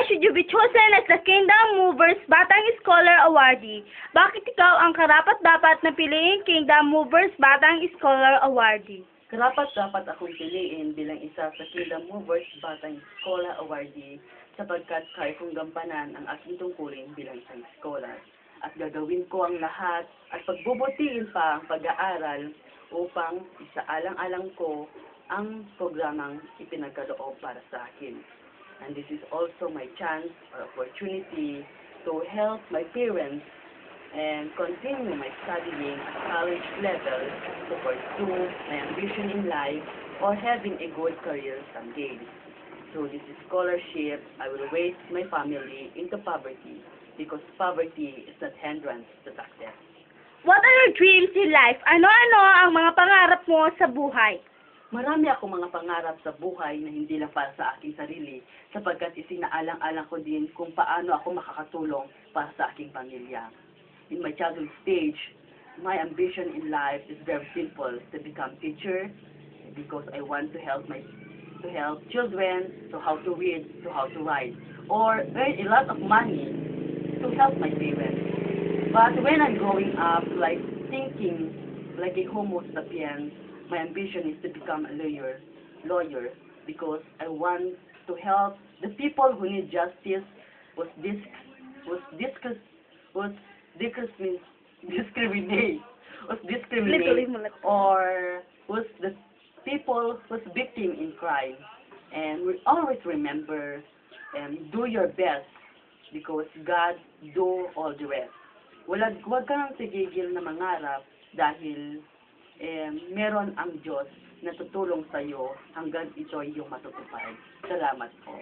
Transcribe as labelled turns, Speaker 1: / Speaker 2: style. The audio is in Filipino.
Speaker 1: should you be chosen as the Kingdom Movers Batang Scholar Awardee? Bakit ikaw ang karapat-dapat na piliing Kingdom Movers Batang Scholar Awardee?
Speaker 2: Karapat-dapat akong piliin bilang isa sa Kingdom Movers Batang Scholar Awardee sapagkat kaya kong gampanan ang aking tungkulin bilang isang scholar. At gagawin ko ang lahat at pagbubutihin pa ang pag-aaral upang isaalang-alang ko ang programang ipinagkaloob para sa akin. And this is also my chance or opportunity to help my parents and continue my studying at college level to pursue my ambition in life or having a good career someday. Through this scholarship, I will raise my family into poverty because poverty is not hindrance to success.
Speaker 1: What are your dreams in life? Ano-ano ang mga pangarap mo sa buhay?
Speaker 2: Marami akong mga pangarap sa buhay na hindi lang para sa aking sarili sapagkat isinaalang-alang ko din kung paano ako makakatulong para sa aking pamilya. In my childhood stage, my ambition in life is very simple, to become teacher because I want to help children to how to read, to how to write, or earn a lot of money to help my parents. But when I'm growing up, like thinking like a Homo sapiens, my ambition is to become a lawyer because I want to help the people who need justice, who's discriminate, or who's the people who's victim in crime. And we always remember and do your best because God do all the rest. Huwag ka nang tigigil na mangarap dahil meron ang Diyos na tutulong sa iyo hanggang ito ay iyong matutupad. Salamat po.